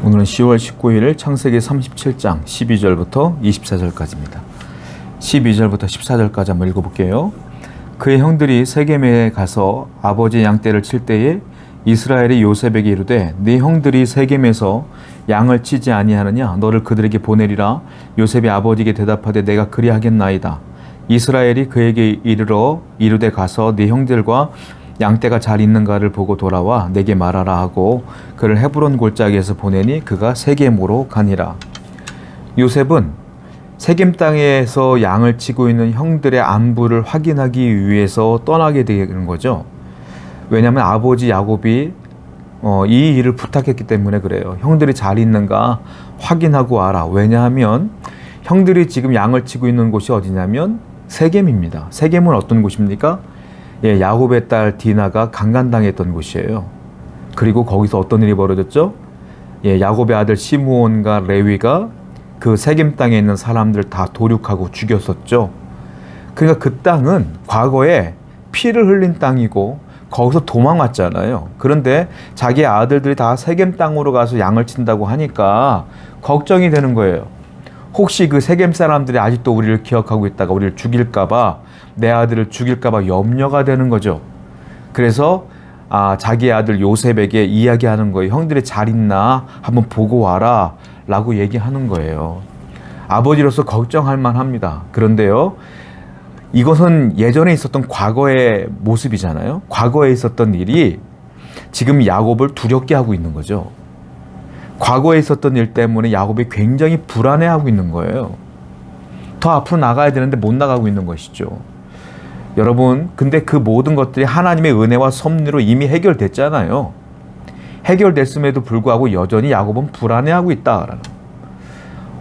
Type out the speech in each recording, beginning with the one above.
오늘은 10월 19일 창세기 37장 12절부터 24절까지입니다. 12절부터 14절까지 한번 읽어볼게요. 그의 형들이 세겜에 가서 아버지 양떼를 칠 때에 이스라엘이 요셉에게 이르되 네 형들이 세겜에서 양을 치지 아니하느냐 너를 그들에게 보내리라. 요셉이 아버지에게 대답하되 내가 그리하겠나이다. 이스라엘이 그에게 이르되 가서 네 형들과 양떼가 잘 있는가를 보고 돌아와 내게 말하라 하고 그를 헤브론 골짜기에서 보내니 그가 세겜으로 가니라. 요셉은 세겜 땅에서 양을 치고 있는 형들의 안부를 확인하기 위해서 떠나게 되는 거죠. 왜냐하면 아버지 야곱이 이 일을 부탁했기 때문에 그래요. 형들이 잘 있는가 확인하고 와라. 왜냐하면 형들이 지금 양을 치고 있는 곳이 어디냐면 세겜입니다. 세겜은 어떤 곳입니까? 야곱의 딸 디나가 강간당했던 곳이에요. 그리고 거기서 어떤 일이 벌어졌죠? 야곱의 아들 시므온과 레위가 그 세겜 땅에 있는 사람들 다 도륙하고 죽였었죠. 그러니까 그 땅은 과거에 피를 흘린 땅이고 거기서 도망왔잖아요. 그런데 자기 아들들이 다 세겜 땅으로 가서 양을 친다고 하니까 걱정이 되는 거예요. 혹시 그 세겜 사람들이 아직도 우리를 기억하고 있다가 우리를 죽일까봐, 내 아들을 죽일까봐 염려가 되는 거죠. 그래서 자기 아들 요셉에게 이야기하는 거예요. 형들이 잘 있나 한번 보고 와라 라고 얘기하는 거예요. 아버지로서 걱정할 만합니다. 그런데요, 이것은 예전에 있었던 과거의 모습이잖아요. 과거에 있었던 일이 지금 야곱을 두렵게 하고 있는 거죠. 과거에 있었던 일 때문에 야곱이 굉장히 불안해하고 있는 거예요. 더 앞으로 나가야 되는데 못 나가고 있는 것이죠. 여러분, 근데 그 모든 것들이 하나님의 은혜와 섭리로 이미 해결됐잖아요. 해결됐음에도 불구하고 여전히 야곱은 불안해하고 있다.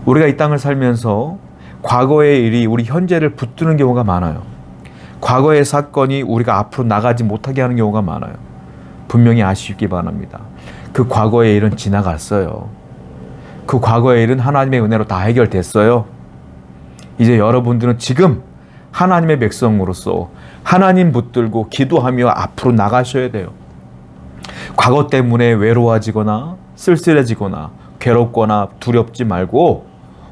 우리가 이 땅을 살면서 과거의 일이 우리 현재를 붙드는 경우가 많아요. 과거의 사건이 우리가 앞으로 나가지 못하게 하는 경우가 많아요. 분명히 아시기 바랍니다. 그 과거의 일은 지나갔어요. 그 과거의 일은 하나님의 은혜로 다 해결됐어요. 이제 여러분들은 지금 하나님의 백성으로서 하나님 붙들고 기도하며 앞으로 나가셔야 돼요. 과거 때문에 외로워지거나 쓸쓸해지거나 괴롭거나 두렵지 말고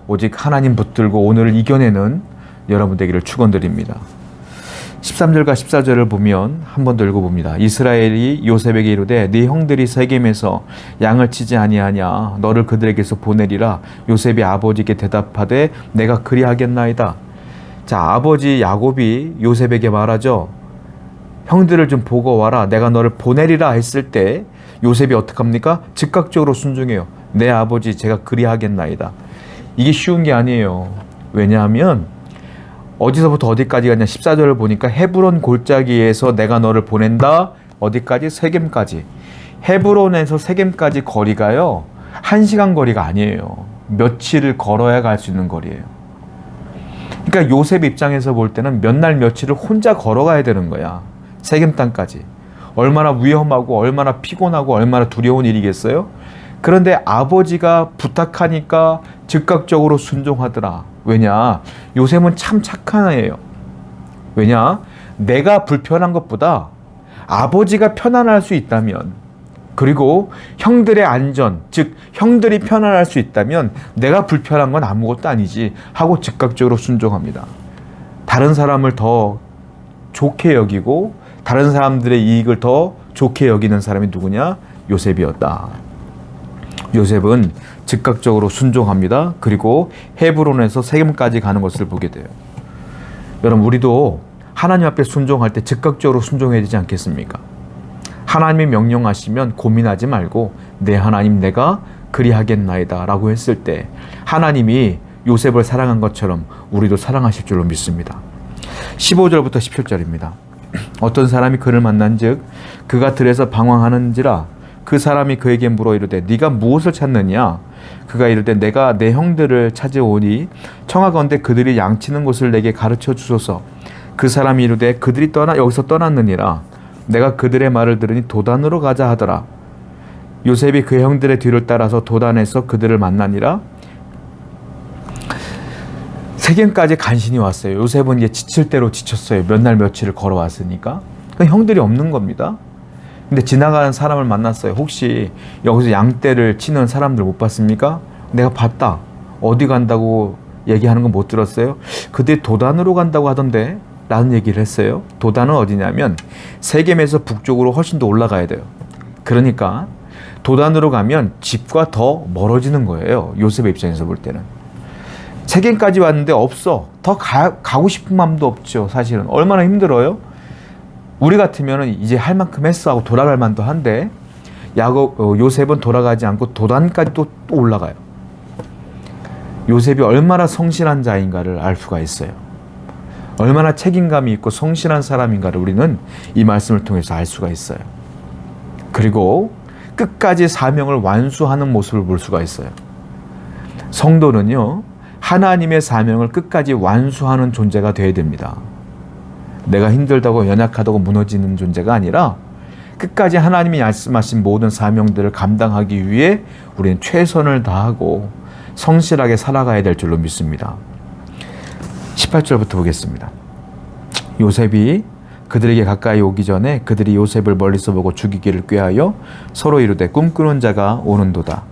오직 하나님 붙들고 오늘을 이겨내는 여러분 되기를 축원드립니다. 13절과 14절을 보면 한 번 더 읽어봅니다. 이스라엘이 요셉에게 이르되 네 형들이 세겜에서 양을 치지 아니하냐 너를 그들에게서 보내리라. 요셉이 아버지께 대답하되 내가 그리하겠나이다. 자, 아버지 야곱이 요셉에게 말하죠. 형들을 좀 보고 와라. 내가 너를 보내리라 했을 때 요셉이 어떡합니까? 즉각적으로 순종해요. 내 아버지 제가 그리하겠나이다. 이게 쉬운 게 아니에요. 왜냐하면 어디서부터 어디까지 가냐 14절을 보니까 헤브론 골짜기에서 내가 너를 보낸다. 어디까지? 세겜까지. 헤브론에서 세겜까지 거리가요 1시간 거리가 아니에요. 며칠을 걸어야 갈 수 있는 거리예요. 그러니까 요셉 입장에서 볼 때는 몇 날 며칠을 혼자 걸어가야 되는 거야. 세겜 땅까지. 얼마나 위험하고 얼마나 피곤하고 얼마나 두려운 일이겠어요? 그런데 아버지가 부탁하니까 즉각적으로 순종하더라. 왜냐? 요셉은 참 착한 애예요. 왜냐? 내가 불편한 것보다 아버지가 편안할 수 있다면, 그리고 형들의 안전, 즉 형들이 편안할 수 있다면 내가 불편한 건 아무것도 아니지 하고 즉각적으로 순종합니다. 다른 사람을 더 좋게 여기고 다른 사람들의 이익을 더 좋게 여기는 사람이 누구냐? 요셉이었다. 요셉은 즉각적으로 순종합니다. 그리고 헤브론에서 세겜까지 가는 것을 보게 돼요. 여러분, 우리도 하나님 앞에 순종할 때 즉각적으로 순종해야 되지 않겠습니까? 하나님이 명령하시면 고민하지 말고 내 하나님 내가 그리하겠나이다 라고 했을 때 하나님이 요셉을 사랑한 것처럼 우리도 사랑하실 줄로 믿습니다. 15절부터 17절입니다. 어떤 사람이 그를 만난즉 그가 들에서 방황하는지라 그 사람이 그에게 물어 이르되 네가 무엇을 찾느냐? 그가 이르되 내가 내 형들을 찾아오니 청하건대 그들이 양치는 곳을 내게 가르쳐 주소서. 그 사람이 이르되 그들이 여기서 떠났느니라. 내가 그들의 말을 들으니 도단으로 가자 하더라. 요셉이 그 형들의 뒤를 따라서 도단에서 그들을 만나니라. 세겜까지 간신히 왔어요. 요셉은 이제 지칠 대로 지쳤어요. 몇 날 며칠을 걸어왔으니까. 형들이 없는 겁니다. 근데 지나가는 사람을 만났어요. 혹시 여기서 양떼를 치는 사람들 못 봤습니까? 내가 봤다. 어디 간다고 얘기하는 건 못 들었어요? 그들 도단으로 간다고 하던데 라는 얘기를 했어요. 도단은 어디냐면 세겜에서 북쪽으로 훨씬 더 올라가야 돼요. 그러니까 도단으로 가면 집과 더 멀어지는 거예요. 요셉의 입장에서 볼 때는. 세겜까지 왔는데 없어. 더 가고 싶은 마음도 없죠. 사실은. 얼마나 힘들어요? 우리 같으면 이제 할 만큼 했어 하고 돌아갈 만도 한데 요셉은 돌아가지 않고 도단까지 또 올라가요. 요셉이 얼마나 성실한 자인가를 알 수가 있어요. 얼마나 책임감이 있고 성실한 사람인가를 우리는 이 말씀을 통해서 알 수가 있어요. 그리고 끝까지 사명을 완수하는 모습을 볼 수가 있어요. 성도는요, 하나님의 사명을 끝까지 완수하는 존재가 되어야 됩니다. 내가 힘들다고 연약하다고 무너지는 존재가 아니라 끝까지 하나님이 말씀하신 모든 사명들을 감당하기 위해 우리는 최선을 다하고 성실하게 살아가야 될 줄로 믿습니다. 18절부터 보겠습니다. 요셉이 그들에게 가까이 오기 전에 그들이 요셉을 멀리서 보고 죽이기를 꾀하여 서로 이르되 꿈꾸는 자가 오는도다.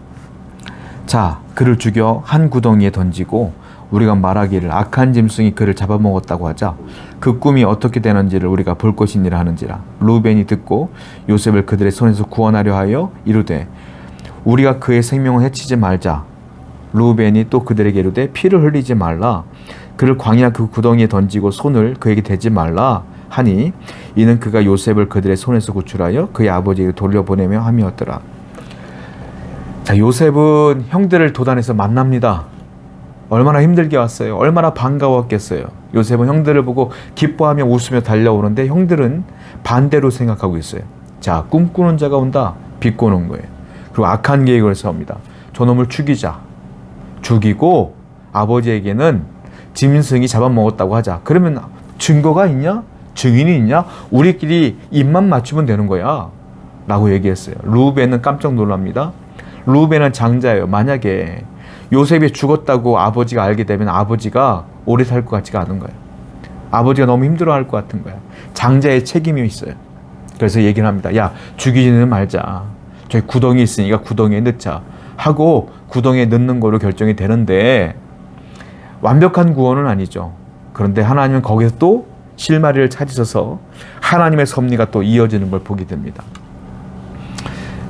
자, 그를 죽여 한 구덩이에 던지고 우리가 말하기를 악한 짐승이 그를 잡아먹었다고 하자 그 꿈이 어떻게 되는지를 우리가 볼 것이니라 하는지라. 루벤이 듣고 요셉을 그들의 손에서 구원하려 하여 이르되 우리가 그의 생명을 해치지 말자. 루벤이 또 그들에게 이르되 피를 흘리지 말라. 그를 광야 그 구덩이에 던지고 손을 그에게 대지 말라 하니 이는 그가 요셉을 그들의 손에서 구출하여 그의 아버지에게 돌려보내며 함이었더라. 자, 요셉은 형들을 도단에서 만납니다. 얼마나 힘들게 왔어요. 얼마나 반가웠겠어요. 요셉은 형들을 보고 기뻐하며 웃으며 달려오는데 형들은 반대로 생각하고 있어요. 자, 꿈꾸는 자가 온다. 비꼬는 거예요. 그리고 악한 계획을 세웁니다. 저놈을 죽이고 아버지에게는 짐승이 잡아먹었다고 하자. 그러면 증거가 있냐? 증인이 있냐? 우리끼리 입만 맞추면 되는 거야 라고 얘기했어요. 루벤은 깜짝 놀랍니다. 루벤은 장자예요. 만약에 요셉이 죽었다고 아버지가 알게 되면 아버지가 오래 살 것 같지가 않은 거예요. 아버지가 너무 힘들어할 것 같은 거야. 장자의 책임이 있어요. 그래서 얘기를 합니다. 야, 죽이지는 말자. 저기 구덩이 있으니까 구덩이에 넣자 하고 구덩이에 넣는 거로 결정이 되는데 완벽한 구원은 아니죠. 그런데 하나님은 거기서 또 실마리를 찾으셔서 하나님의 섭리가 또 이어지는 걸 보게 됩니다.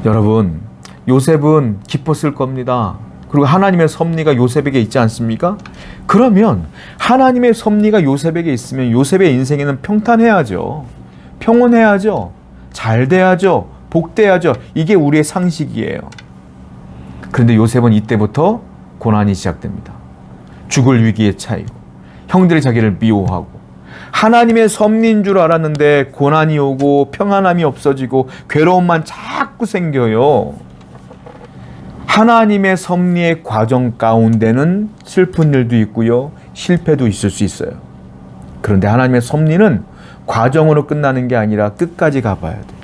여러분, 요셉은 기뻤을 겁니다. 그리고 하나님의 섭리가 요셉에게 있지 않습니까? 그러면 하나님의 섭리가 요셉에게 있으면 요셉의 인생에는 평탄해야죠. 평온해야죠. 잘 돼야죠. 복돼야죠. 이게 우리의 상식이에요. 그런데 요셉은 이때부터 고난이 시작됩니다. 죽을 위기에 차이고 형들이 자기를 미워하고 하나님의 섭리인 줄 알았는데 고난이 오고 평안함이 없어지고 괴로움만 자꾸 생겨요. 하나님의 섭리의 과정 가운데는 슬픈 일도 있고요. 실패도 있을 수 있어요. 그런데 하나님의 섭리는 과정으로 끝나는 게 아니라 끝까지 가봐야 돼요.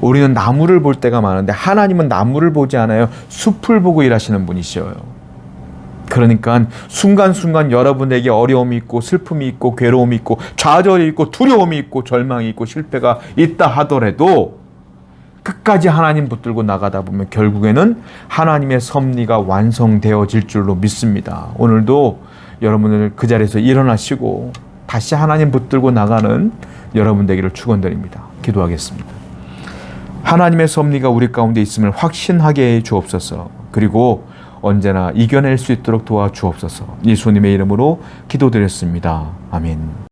우리는 나무를 볼 때가 많은데 하나님은 나무를 보지 않아요. 숲을 보고 일하시는 분이셔요. 그러니까 순간순간 여러분에게 어려움이 있고 슬픔이 있고 괴로움이 있고 좌절이 있고 두려움이 있고 절망이 있고 실패가 있다 하더라도 끝까지 하나님 붙들고 나가다 보면 결국에는 하나님의 섭리가 완성되어질 줄로 믿습니다. 오늘도 여러분들 그 자리에서 일어나시고 다시 하나님 붙들고 나가는 여러분 되기를 축원드립니다. 기도하겠습니다. 하나님의 섭리가 우리 가운데 있음을 확신하게 해 주옵소서. 그리고 언제나 이겨낼 수 있도록 도와주옵소서. 예수님의 이름으로 기도드렸습니다. 아멘.